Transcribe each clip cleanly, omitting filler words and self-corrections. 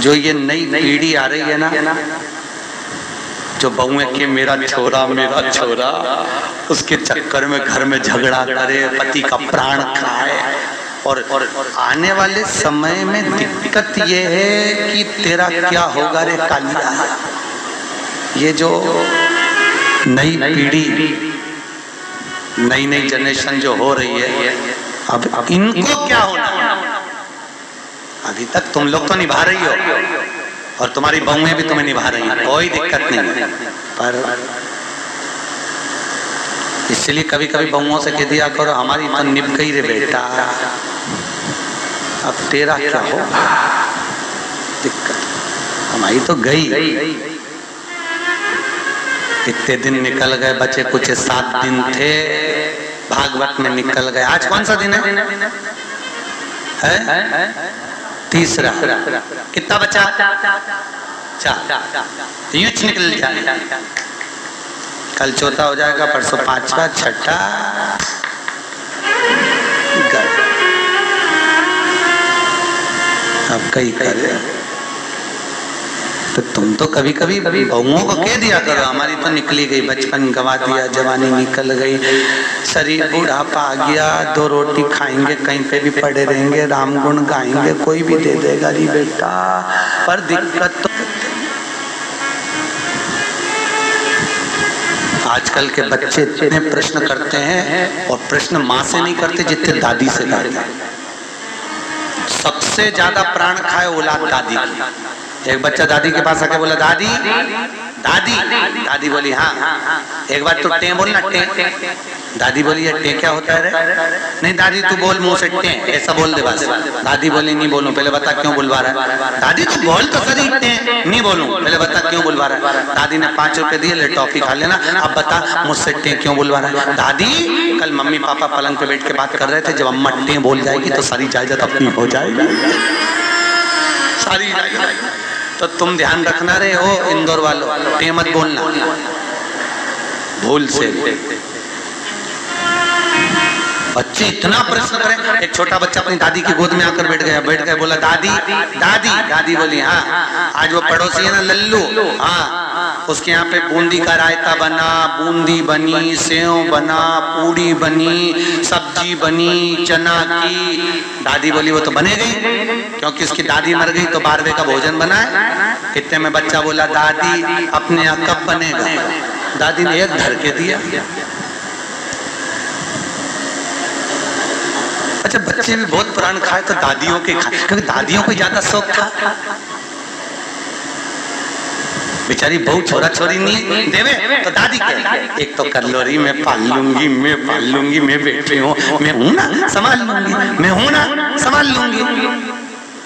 जो ये नई पीढ़ी आ रही है ना, जो बहुएं के मेरा छोरा उसके चक्कर में घर में झगड़ा करे, पति का प्राण खाए, और आने वाले समय में दिक्कत ये है कि तेरा क्या होगा रे कालिया। ये जो नई पीढ़ी, नई जनरेशन जो हो रही है, अब इनको क्या होना। अभी तक तुम लोग तो निभा रही हो और तुम्हारी बहुएं भी तुम्हें निभा रही हैं, कोई दिक्कत नहीं, पर इसलिए कभी कभी बहुओं से कह दिया करो हमारी तो निभ गई रे बेटा, अब तेरा क्या हो दिक्कत, हमारी तो गई। इतने दिन निकल गए, बचे कुछ 7 दिन थे, भागवत में निकल गए। आज कौन सा दिन है? तीसरा। कितना बचा? 4। यूं निकल जाए, कल चौथा हो जाएगा, परसों 5वां, 6ठा। अब कई कर, तो तुम तो कभी कभी बहुओं को कह दिया करो हमारी तो निकली गई, बचपन गवा दिया, जवानी निकल गई, शरीर बुढ़ापा आ गया, 2 रोटी खाएंगे, कहीं पे भी पड़े रहेंगे, राम गुण गाएंगे, कोई भी दे देगा री बेटा। पर दिक्कत तो आजकल के बच्चे इतने प्रश्न करते हैं, और प्रश्न माँ से नहीं करते जितने दादी से करते हैं। सबसे ज्यादा प्राण खाए औलाद दादी की। एक बच्चा दादी के पास आके बोला दादी दादी, दादी बोली हाँ। एक बार तो टे बोलना, टे। दादी बोली टे क्या होता है रे? नहीं दादी तू बोल मुंह से टे, ऐसा बोल दे बस। दादी बोली नहीं बोलूं, पहले बता क्यों बुलवा रहा है। दादी तू बोल तो सही, टे नहीं बोलूं, पहले बता क्यों बुलवा रहा है। दादी ने 5 रुपए दिए, ले टॉफी खा लेना, अब बता मुझसे टे क्यों बुलवा रहा है। दादी कल मम्मी पापा पलंग पे बैठ के बात कर रहे थे, जब अम्मा टे बोल जाएगी तो सारी जायदाद अपनी हो जाएगी, सारी जायदाद। तो तुम ध्यान रखना रे हो इंदौर वालों, टे मत बोलना भूल से। बच्चे इतना प्रश्न करें। एक छोटा बच्चा अपनी दादी की गोद में आकर बैठ गया, बोला दादी दादी। दादी बोली हाँ। आज वो पड़ोसी है ना लल्लू, हाँ, उसके यहाँ पे बूंदी का रायता बना, बूंदी बनी, सेव बना, पूड़ी बनी, सब्जी बनी चना की। दादी बोली वो तो बनेगी, क्योंकि उसकी दादी मर गई तो 12वें का भोजन बना है। इतने में बच्चा बोला दादी अपने यहाँ कब बनेगा। दादी ने एक धर के दिया। अच्छा बच्चे भी बहुत प्राण खाए तो दादियों के खाए, क्योंकि दादियों को ज्यादा शौक था। बेचारी बहू छोरा छोरी नहीं देवे तो दादी के एक तो कलोरी में पाल लूंगी, मैं बैठी हूँ, मैं हूँ ना संभाल लूंगी, मैं हूँ ना संभाल लूंगी,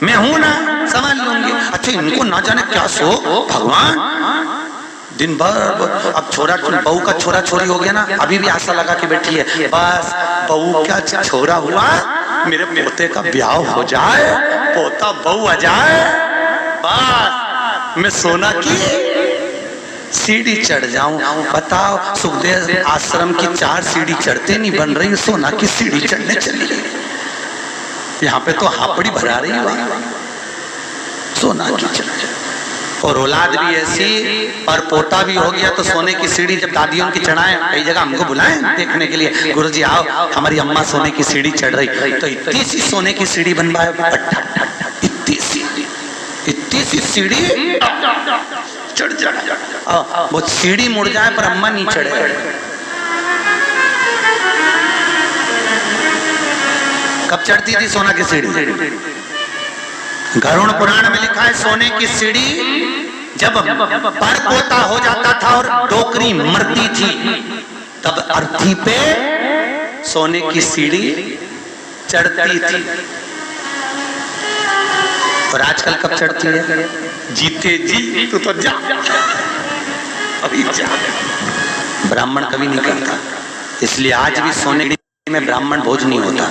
मैं हूँ ना संभाल लूंगी। अच्छा इनको ना जाने क्या शौक भगवान, दिन भर। अब बहू का छोरा छोरी हो गया ना, अभी भी आशा लगा के बैठी है, बस बहू क्या छोरा हुआ, मेरे पोते का ब्याह हो जाए, पोता बहू आ जाए, बस मैं सोना की सीढ़ी चढ़ जाऊं। बताओ सुखदेव आश्रम की 4 सीढ़ी चढ़ते नहीं बन रही, सोना की सीढ़ी चढ़ने चली। यहाँ पे तो हापड़ी भरा रही है सोना की चढ़। और औलाद भी ऐसी, और पोता भी हो गया तो सोने की सीढ़ी जब दादियों की चढ़ाए, कई जगह हमको बुलाएं देखने के लिए, गुरुजी आओ हमारी अम्मा सोने की सीढ़ी चढ़ रही, तो इतनी सी सोने की सीढ़ी बनवाए, इतनी सी सीढ़ी चढ़ जाए, वो सीढ़ी मुड़ जाए पर अम्मा नहीं चढ़े। कब चढ़ती थी सोना की सीढ़ी? गरुड़ पुराण में लिखा है सोने की सीढ़ी जब परपोता हो जाता था और डोकरी मरती थी, तब अर्थी पे सोने की सीढ़ी चढ़ती थी। और आजकल कब चढ़ती है? जीते जी तू तो जा, अभी जा। ब्राह्मण कभी नहीं करता, इसलिए आज भी सोने में ब्राह्मण भोज नहीं होता।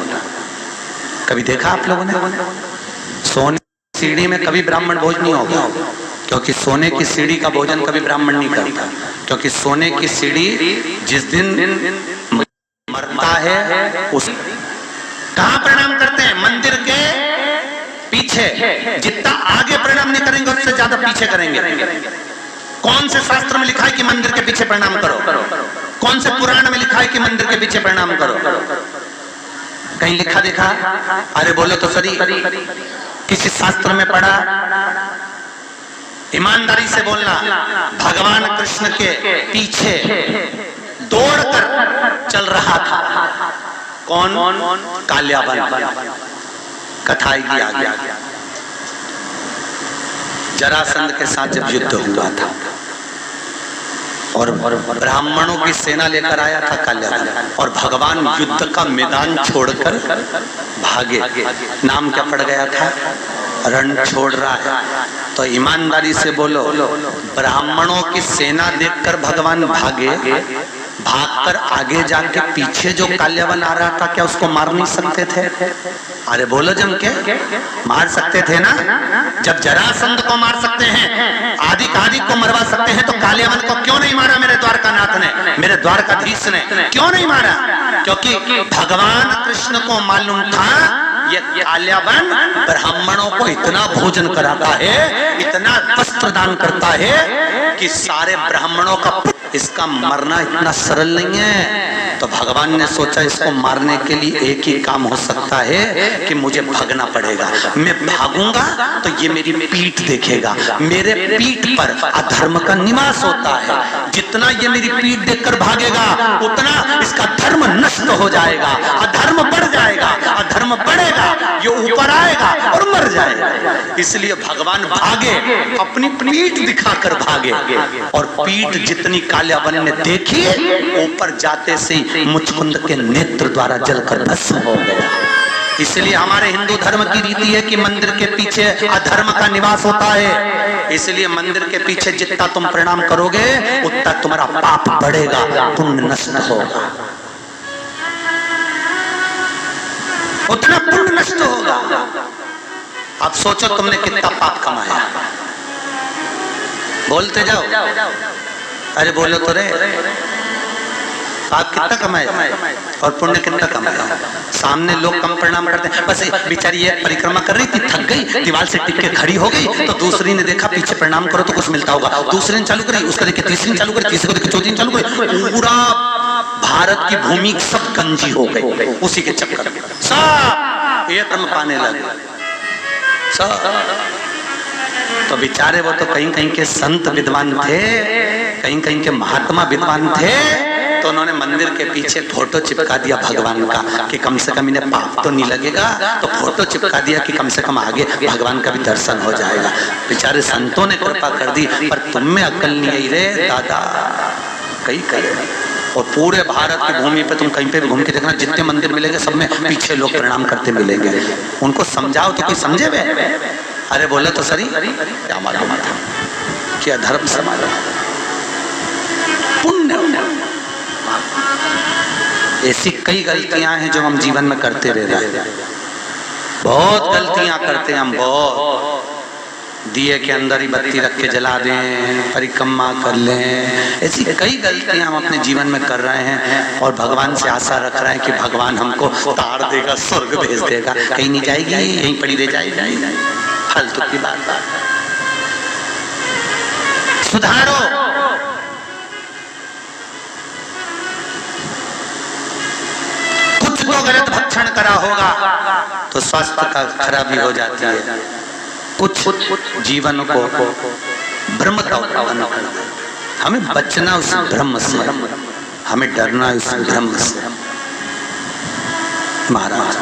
कभी देखा आप लोगों ने? सोने सीढ़ी में कभी ब्राह्मण भोज नहीं होगा, क्योंकि सोने की सीढ़ी का भोजन कभी ब्राह्मण नहीं करता। क्योंकि सोने की सीढ़ी जिस दिन मरता है उस कहाँ प्रणाम करते हैं? मंदिर के पीछे पीछे, जितना आगे प्रणाम नहीं करेंगे उससे ज्यादा पीछे करेंगे। कौन से शास्त्र में लिखा है कि मंदिर के पीछे प्रणाम करो? कौन से पुराण में लिखा है कि मंदिर के पीछे प्रणाम करो? कहीं लिखा देखा? अरे बोलो तो सही, किसी शास्त्र में पढ़ा? ईमानदारी से बोलना। भगवान कृष्ण के पीछे दौड़कर चल रहा था कौन? काल्यावन। कथा आएगी आगे। जरासंध के साथ जब युद्ध हुआ था और ब्राह्मणों की सेना लेकर आया था काल्यावन, और भगवान युद्ध का मैदान छोड़कर भागे। नाम क्या पड़ गया था? रण छोड़ रहा है। तो ईमानदारी से बोलो, ब्राह्मणों की सेना देखकर भगवान भागे, भागकर आगे जाके पीछे जो काल्यावन आ रहा था, क्या उसको मार नहीं सकते थे? अरे बोलो जम के, मार सकते थे ना? जब जरासंध को मार सकते हैं, आदि को मरवा सकते हैं, तो काल्यावन को क्यों नहीं मारा मेरे द्वारकानाथ ने, मेरे द्वारकाधीश ने क्यों नहीं मारा? क्योंकि भगवान कृष्ण को मालूम था ये काल्यावन ब्राह्मणों को इतना भोजन कराता है, इतना वस्त्र दान करता है कि सारे ब्राह्मणों का, इसका मरना इतना सरल नहीं है। तो भगवान ने सोचा इसको मारने के लिए एक ही काम हो सकता है कि मुझे भागना पड़ेगा। मैं भागूंगा तो ये मेरी पीठ देखेगा, मेरे पीठ पर अधर्म का निवास होता है। जितना ये मेरी पीठ देखकर भागेगा उतना इसका धर्म नष्ट हो जाएगा, अधर्म बढ़ जाएगा, अधर्म बढ़ेगा, ये ऊपर आएगा और मर जाएगा। इसलिए भगवान भागे, अपनी पीठ दिखाकर भागे, और पीठ जितनी काल्यावन ने देखी, ऊपर जाते से मुचकुंद के नेत्र द्वारा जलकर भस्म हो गया। इसलिए हमारे हिंदू धर्म की रीति है कि मंदिर के पीछे अधर्म का निवास होता है। इसलिए मंदिर के पीछे जितना तुम प्रणाम करोगे उतना तुम्हारा पाप बढ़ेगा, पुण्य नष्ट होगा, उतना पुण्य नष्ट होगा। अब सोचो तुमने कितना पाप कमाया, बोलते जाओ। अरे बोलो तो रे, आप कितना कमाए और पुण्य कितना कमाया? सामने लोग कम प्रणाम करते हैं, बस बेचारी ये परिक्रमा कर रही थी, थक गई, दीवार से टिक के खड़ी हो गई, तो दूसरी ने देखा पीछे प्रणाम करो तो कुछ मिलता होगा, दूसरे ने चालू करी, उसका देखे तीसरी ने चालू करी, तीसरे को देखे चौथी ने चालू करी, पूरा भारत की भूमि सब गंजी हो गई उसी के चक्कर में। सब ये कर्म पाने लगे सब। तो बेचारे वो तो कहीं कहीं के संत विद्वान थे, कहीं कहीं के महात्मा विद्वान थे, तो उन्होंने मंदिर के पीछे फोटो चिपका दिया भगवान का कि कम से कम इन्हें पाप तो नहीं लगेगा, तो फोटो चिपका दिया कि कम से कम आगे भगवान का भी दर्शन हो जाएगा। बेचारे संतों ने कृपा कर दी, पर तुम में अक्ल नहीं आई रे दादा, कहीं कहीं। और पूरे भारत की भूमि पे तुम कहीं पे भी घूम के देखना, जितने मंदिर मिलेंगे सब में पीछे लोग प्रणाम करते मिलेंगे। उनको समझाओ तो कोई समझे वे? अरे बोले तो सही, क्या मालूम था क्या धर्म समाज पुण्य। ऐसी कई गलतियां हैं जो हम जीवन में करते रह रहे हैं, बहुत गलतियां करते हैं हम, बहुत। दिए के अंदर ही बत्ती रख के जला दें, परिक्रमा कर लें, ऐसी कई गलतियां हम अपने जीवन में कर रहे हैं, और भगवान से आशा रख रहे हैं कि भगवान हमको तार देगा, स्वर्ग भेज देगा। कहीं नहीं जाएगी, यहीं पड़ी रह जाएगी, फालतू की बात। सुधारो। कुछ तो गलत भक्षण करा होगा तो स्वास्थ्य का खराबी हो जाती है, कुछ जीवन को भ्रम का उत्पन्न करता है। हमें बचना उस भ्रम से, हमें डरना उस भ्रम से। महाराज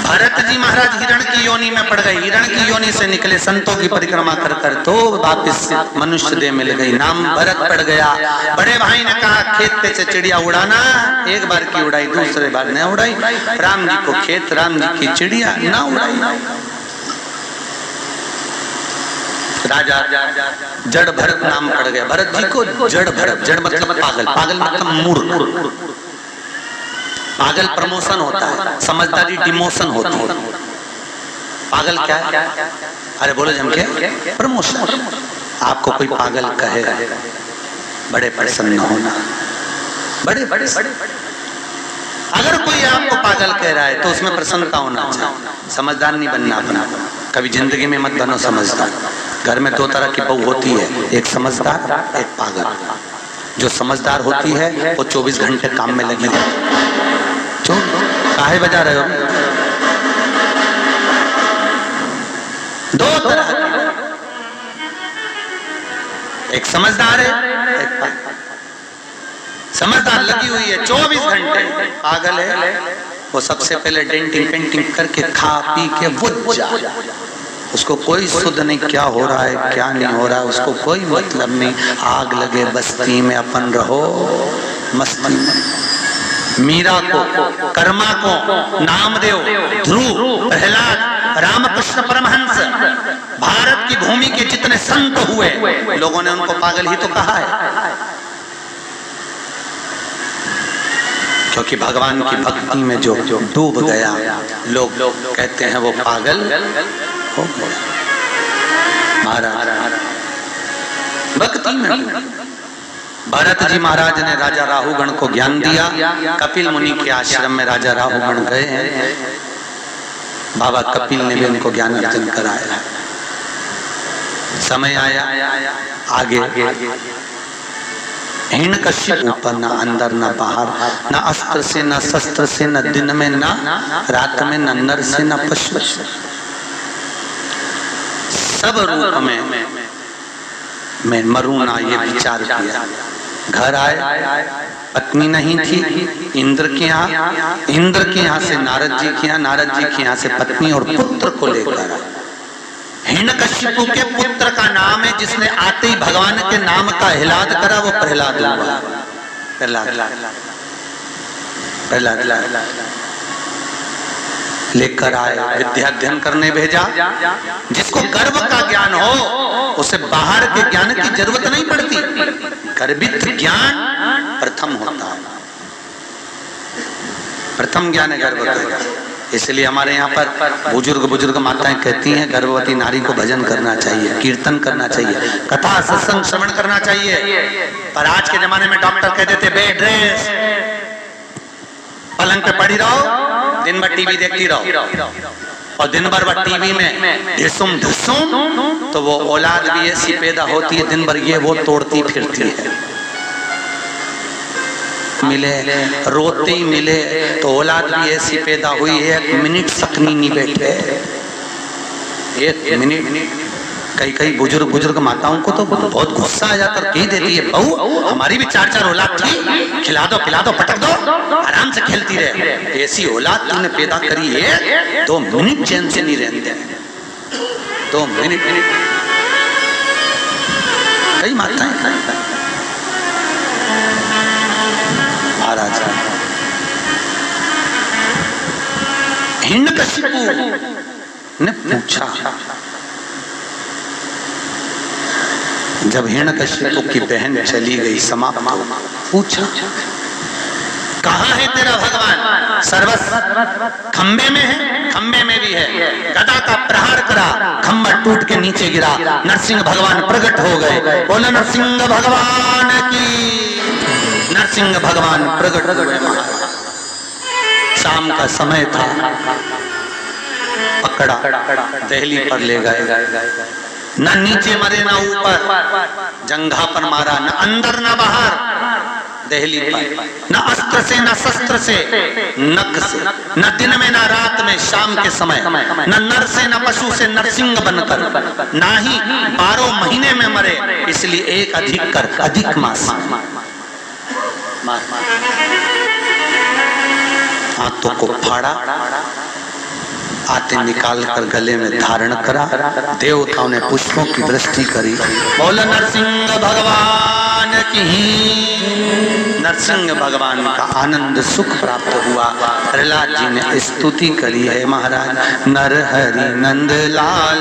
भरत जी महाराज हिरण की योनि में पड़ गए, हिरण की योनि से निकले, संतों की परिक्रमा कर कर तो वापिस मनुष्य देह मिल गई, नाम भरत पड़ गया। बड़े भाई ने कहा खेत पे से चिड़िया उड़ाना, एक बार की उड़ाई, दूसरे बार न उड़ाई। राम जी को खेत, राम जी की चिड़िया ना उड़ाई। राजा जड़ भरत नाम पड़ गया, भरत जी को जड़ भरत। जड़ मतलब पागल, पागल मतलब मूर्ख। पागल प्रमोशन होता है, समझदारी डिमोशन होती है। पागल क्या है? अरे बोलो जम के, प्रमोशन। आपको कोई पागल कहे, बड़े प्रसन्न होना, बड़े बड़े। अगर कोई आपको पागल कह रहा है तो उसमें प्रसन्नता होना चाहिए, समझदार नहीं बनना अपना। कभी जिंदगी में मत बनो समझदार। घर में दो तरह की बहू होती है, एक समझदार एक पागल। जो समझदार होती है वो 24 घंटे काम में लगी रहती। क्यों काहे बजा रहे हो? दो तरह एक समझदार है एक पागल। समझदार लगी हुई है 24 घंटे, पागल है वो सबसे पहले डेंटिंग पेंटिंग करके खा पी के बुझ जाए। उसको कोई सुध नहीं क्या हो रहा है क्या नहीं हो रहा है, उसको कोई मतलब नहीं। आग लगे बस्ती में अपन रहो मस्ती में। मीरा को, कर्मा को, नामदेव, ध्रुव, प्रहलाद, रामकृष्ण परमहंस, भारत की भूमि के जितने संत हुए लोगों ने उनको पागल ही तो कहा है, क्योंकि भगवान की भक्ति में जो डूब गया लोग कहते हैं वो पागल हो गया। महाराज भक्ति में भरत जी महाराज ने राजा राहुगण को ज्ञान दिया। कपिल मुनि के आश्रम में राजा राहुगण गए हैं, बाबा कपिल ने भी उनको ज्ञान अर्जन कराया। समय आया आगे हिरण्यकश्यप ऊपर न अंदर न बाहर, न अस्त्र से न शस्त्र से, न दिन में न रात में, न नर से न पशु, सब रूप में मैं मरूं ना ये विचार किया। घर आए, पत्नी नहीं थी, इंद्र के यहाँ से नारद जी के यहाँ, नारद जी के यहाँ से पत्नी और पुत्र को लेकर हिरण्यकश्यप के पुत्र का नाम है जिसने आते ही भगवान के नाम का हिलाद करा, वो प्रहलाद हुआ। प्रहलाद लेकर आए, विद्या अध्ययन करने भेजा। जिसको गर्भ का ज्ञान हो उसे बाहर के ज्ञान की जरूरत नहीं पड़ती, गर्भित ज्ञान प्रथम होता है। प्रथम ज्ञान है गर्भ का। इसलिए हमारे यहाँ पर बुजुर्ग माताएं कहती हैं गर्भवती नारी को भजन करना चाहिए, कीर्तन करना चाहिए, कथा सत्संग श्रवण करना चाहिए। पर आज के जमाने में डॉक्टर कह देते बेड रेस्ट, पलंग पे पड़ी रहो, दिन भर टीवी देखती रहो, और दिन भर टीवी में ढिसुम तो वो औलाद भी ऐसी पैदा होती है दिन भर ये वो तोड़ती फिरती है। मिले रोती मिले तो औलाद भी ऐसी पैदा हुई है, 1 मिनट सकनी नहीं बैठे, 1 मिनट। कई बुजुर्ग माताओं को तो बहुत गुस्सा आ जाता है, कह देती है बहू हमारी भी 4 औलाद थी, खिला दो पटक दो, आराम से खेलती रहे, ऐसी औलाद तूने पैदा करी है 2 मिनट चैन से नहीं रहते, 2 मिनट। कई माताएं महाराज हिरण्यकश्यप ने पूछा, जब हिरण्यकश्यप की बहन चली गई समाप्त, पूछा कहाँ है तेरा भगवान? सर्वस्व खंबे में है, खंबे में भी है। गदा का प्रहार करा, खंबा टूट के नीचे गिरा, नरसिंह भगवान प्रकट हो गए। बोलो नरसिंह भगवान की। नरसिंह भगवान प्रकट हुए। शाम का समय था, पकड़ा दहली पर ले गए, न नीचे मरे न ऊपर, जंघा पर मारा, न अंदर न बाहर, दहली पर, न अस्त्र से न शस्त्र से, नख से, न दिन में न रात में, शाम के समय, न नर से न पशु से, नरसिंह बनकर, ना ही 12 महीने में मरे, इसलिए एक अधिक कर अधिक मास हाथों को फाड़ा, आते निकाल कर गले में धारण करा, देवताओं ने पुष्पों की वृष्टि करी। बोलो नरसिंह भगवान की। नरसिंह भगवान का आनंद सुख प्राप्त हुआ। प्रहलाद जी ने स्तुति करी है महाराज। नर हरि नंद लाल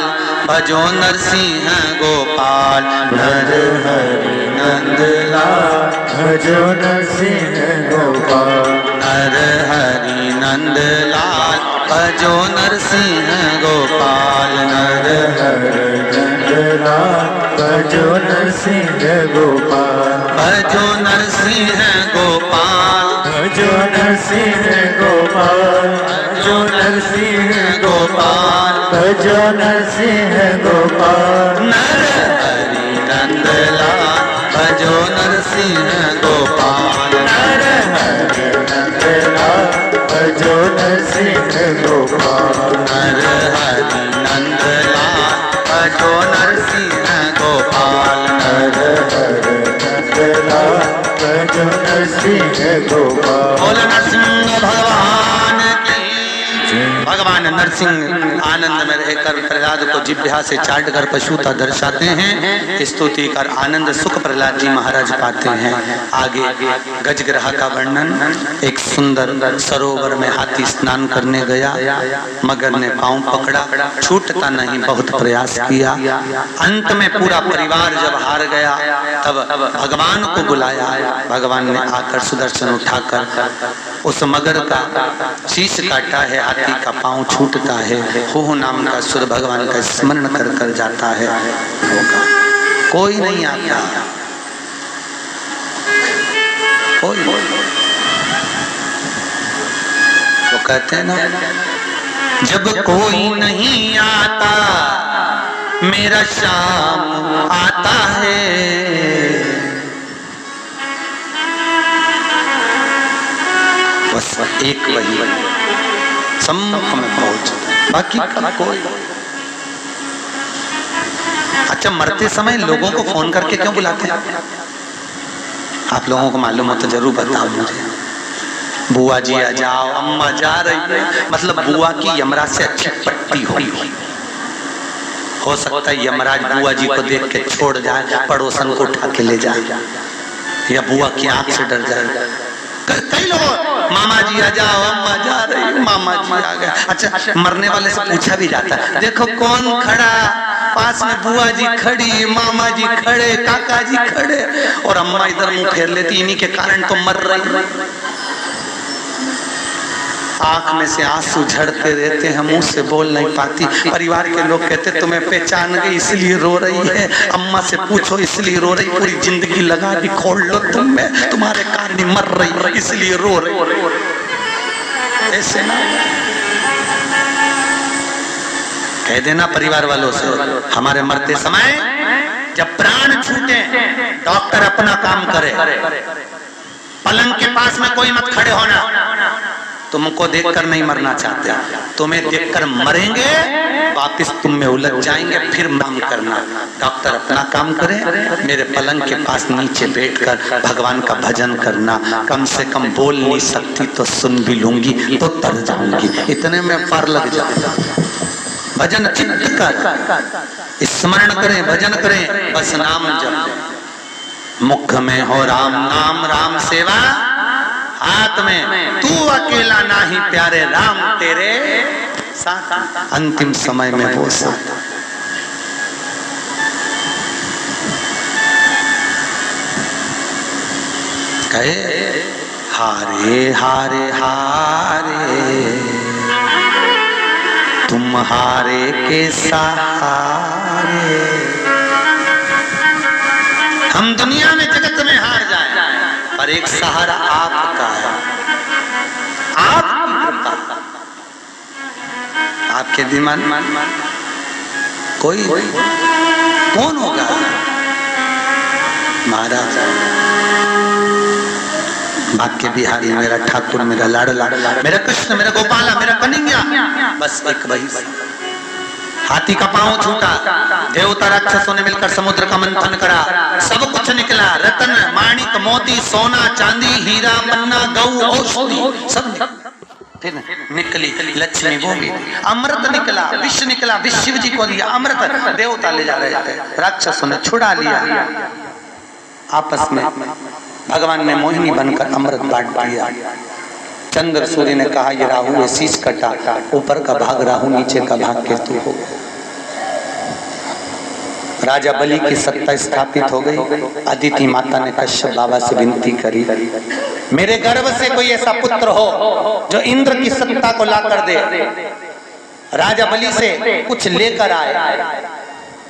भजो नरसिंह गोपाल, नर हरि नंद लाल भजो नरसिंह गोपाल, नर हरि नंद लाल भजो नरसिंह गोपाल, नर हरि नंद लाल भजो नरसिंह गोपाल, भजो नरसिंह गोपाल, भजो नरसिंह भजो नरसिंह गोपाल। नर हरि नंदलाल भजो नरसिंह गोपाल। नर हरि नंदलाल भजो नरसिंह गोपाल। नर हरि नंदलाल भजो नरसिंह गोपाल। नर हरि नंदलाल भजो नरसिंह गोपाल। बोल नरसिंह भगवान की। भगवान नरसिंह आनंद में रहकर प्रहलाद को जिह्वा से चाट कर पशुता दर्शाते हैं। स्तुति कर आनंद सुख प्रहलाद जी महाराज पाते हैं। आगे गजग्रह का वर्णन। एक सुंदर सरोवर में हाथी स्नान करने गया। मगर ने पांव पकड़ा, छूटता नहीं, बहुत प्रयास किया। अंत में पूरा परिवार जब हार गया तब भगवान को बुलाया। भगवान ने आकर सुदर्शन उठाकर उस मगर का शीश काटा है, हाथी का पांव छूटता है। हो नाम का सुर भगवान का स्मरण कर कर जाता है। कोई नहीं आता, कोई। तो कहते हैं ना, जब कोई नहीं आता मेरा शाम आता है। बस एक वही सम्मुख में पहुंचता, बाकी का कोई। अच्छा, मरते समय लोगों को फोन करके क्यों बुलाते हैं? आप लोगों को मालूम हो तो जरूर बताओ मुझे। बुआ जी आ जाओ, अम्मा जा रही है, मतलब बुआ की यमराज से अच्छी पट्टी हो सकता है यमराज बुआ जी को देख के छोड़ जाए, पड़ोसन को उठा के ले जाए, या बुआ की आंख से डर जाए। कई लोग मामा जी आ जाओ, अम्मा जा रही, मामा जी आ गए। अच्छा, मरने वाले से पूछा भी जाता है, देखो कौन खड़ा, पास में बुआ जी खड़ी, मामा जी खड़े, काका जी खड़े, और अम्मा इधर मुंह फेर लेती, इन्हीं के कारण तो मर रही। आंख में से आंसू झड़ते रहते हैं, मुंह से बोल नहीं पाती। परिवार के लोग कहते तुम्हें पहचान गई इसलिए रो रही है, अम्मा से पूछो इसलिए रो रही, पूरी जिंदगी लगा दी खोल लो तुम में, तुम्हारे कारण मर रही इसलिए रो रही। ऐसे ना कह देना परिवार वालों से, हमारे मरते समय जब प्राण छूटे डॉक्टर अपना काम करे, पलंग के पास में कोई मत खड़े होना। तुमको देखकर नहीं मरना चाहते, तुम्हें देखकर मरेंगे, वापिस तुम में उलझ जाएंगे, फिर काम करना। डॉक्टर अपना काम करे, मेरे पलंग के पास नीचे बैठकर भगवान का भजन करना। कम से कम बोल नहीं सकती तो सुन भी लूंगी तो तर जाऊंगी, इतने में पार लग जाऊंगा। भजन चित्त कर, स्मरण करें, भजन करें, बस नाम जप। मुख में हो राम नाम, राम सेवा हाथ में, तू अकेला नाही प्यारे, राम तेरे साथ। अंतिम समय में वो साथ। कहे हारे हारे हारे तुम हारे के सहारे। हम दुनिया में जगत में हार जाए पर एक सहारा आपका है, आपके दिमाग कोई कौन होगा? महाराज बाक्य बिहारी मेरा ठाकुर, मेरा लाडला, मेरा कृष्ण, मेरा गोपाला, मेरा कन्हैया, बस एक वही। हाथी का पांव छूटा, देवता राक्षसों ने मिलकर समुद्र का मंथन करा, सब कुछ निकला, रतन माणिक मोती सोना चांदी हीरा पन्ना गौ औषधि सब फिर निकली लक्ष्मी बोली, अमृत निकला, विष निकला, विष शिव जी को दिया अमृत, देवता ले जा रहे थे, राक्षसों ने छुड़ा लिया। आपस में भगवान ने मोहिनी बनकर अमृत बांट दिया। चंद्र सूर्य ने कहा ये राहु है, शीश कटा, ऊपर का भाग राहु, नीचे का भाग केतु हो। राजा बलि की सत्ता स्थापित हो गई। अदिति माता ने कश्यप बाबा से विनती करी, मेरे गर्भ से कोई ऐसा पुत्र हो जो इंद्र की सत्ता को ला कर दे। राजा बलि से कुछ लेकर आए।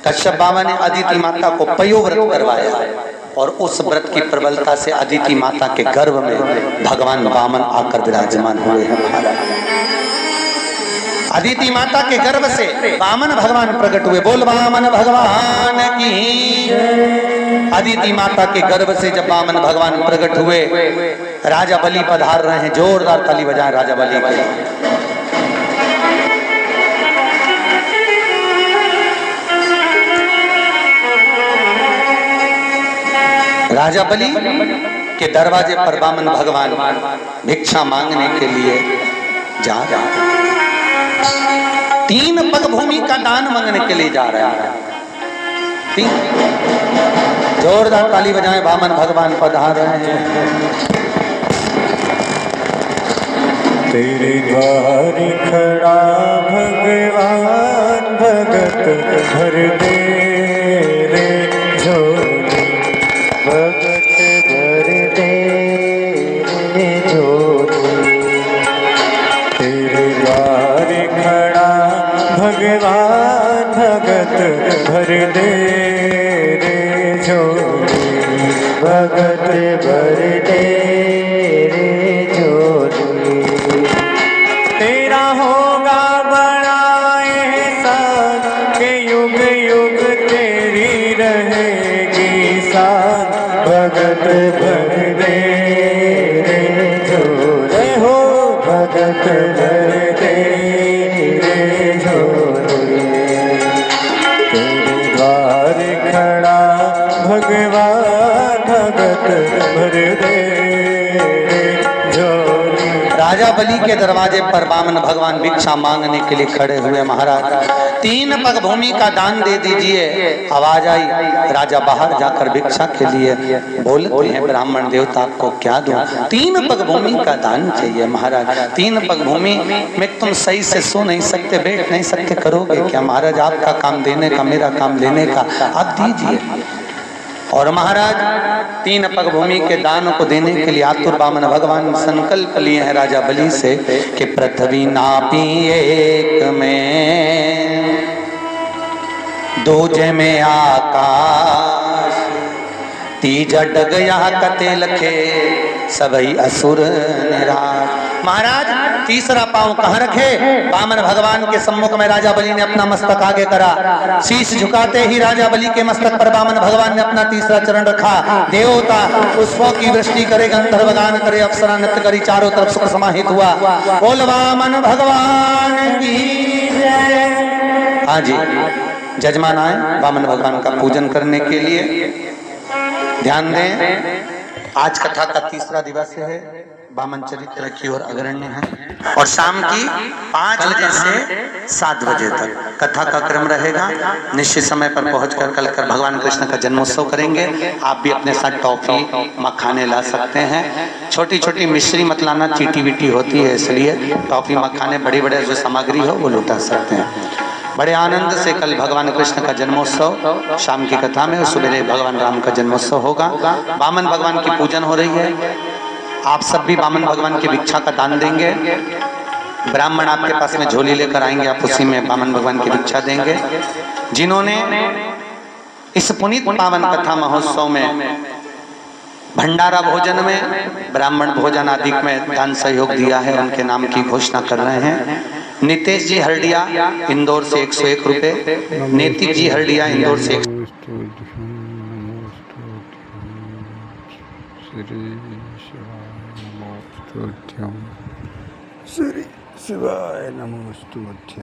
कश्यप बाबा ने अदिति माता को पयोव्रत करवाया और उस व्रत की प्रबलता से अदिति माता के गर्भ में भगवान वामन आकर विराजमान हुए हैं। अदिति माता के गर्भ से वामन भगवान प्रकट हुए। बोल वामन भगवान की। अदिति माता के गर्भ से जब वामन भगवान प्रकट हुए, राजा बलि पधार रहे हैं। जोरदार ताली बजाएं राजा बलि के। राजा बलि के दरवाजे पर वामन भगवान भिक्षा मांगने के लिए जा रहे हैं। 3 पग भूमि का दान मांगने के लिए जा रहे हैं। 3 जोरदार ताली बजाएं, वामन भगवान पधार रहे हैं। तेरे द्वार खड़ा भगवान भगत भर दे रे झोली, भगत भर दे रे झोली। तेरे द्वार खड़ा भगवान भगत भर दे रे झोली, भगत भर दे रे झोली। तेरा होगा बड़ा एहसान के युग युग तेरी रहेगी शान, भगत भर दे रे झोले हो, भगत भर दे रे झोले। तेरे द्वार खड़ा भगवान भगत भर दे रे झोले। राजा बलि के दरवाजे पर वामन भगवान भिक्षा मांगने के लिए खड़े हुए। महाराज 3 पग भूमि का दान दे दीजिए। आवाज आई, राजा बाहर जाकर भिक्षा के लिए बोलते हैं, ब्राह्मण देवता को क्या दूं? 3 पग भूमि का दान चाहिए। महाराज 3 पग भूमि में तुम सही से सो नहीं सकते, बैठ नहीं सकते, करोगे क्या? महाराज आपका काम देने का, मेरा काम लेने का, आप दीजिए। और महाराज 3 पग भूमि के दान को देने के लिए आतुर वामन भगवान संकल्प लिए हैं राजा बलि से कि पृथ्वी नापी एक में, दूजे में आकाश, तीजा डग यहाँ कते लखे, सबई असुर निराश। महाराज तीसरा पांव कहाँ रखे? वामन भगवान के सम्मुख में राजा बलि ने अपना मस्तक आगे करा। शीश झुकाते ही राजा बलि के मस्तक पर वामन भगवान ने अपना तीसरा चरण रखा। देवता पुष्पों की वृष्टि करे, गंधर्वगान करे, अप्सरा नृत्य करी, चारों तरफ सुख समाहित हुआ। बोल वामन भगवान की जय। हाँ जी, जजमान आए वामन भगवान का पूजन करने के लिए। ध्यान दें, आज कथा का तीसरा दिवस है। वामन चरित्र की ओर अग्रण्य है और शाम की 5 बजे से 7 बजे तक कथा का क्रम रहेगा। निश्चित समय पर पहुंचकर कल कर भगवान कृष्ण का जन्मोत्सव करेंगे। आप भी अपने साथ टॉफी मखाने ला सकते हैं। छोटी छोटी मिश्री मत लाना, चीटी विटी होती है, इसलिए टॉफी मखाने बड़ी बड़े जो सामग्री हो वो लुटा सकते हैं। बड़े आनंद से कल भगवान कृष्ण का जन्मोत्सव शाम की कथा में, और सुबह भगवान राम का जन्मोत्सव होगा। वामन भगवान की पूजन हो रही है। आप सब भी वामन भगवान की भिक्षा का दान देंगे। ब्राह्मण आपके पास में झोली लेकर आएंगे, आप उसी में वामन भगवान की भिक्षा देंगे। जिन्होंने इस पुनीत पावन कथा महोत्सव में भंडारा भोजन में, ब्राह्मण भोजन आदि में दान सहयोग दिया है, उनके नाम की घोषणा कर रहे हैं। नितेश जी हरडिया इंदौर से 101 रुपए, नैतिक जी हरडिया इंदौर से श्री शिवाय नमोस्तुभ्यं।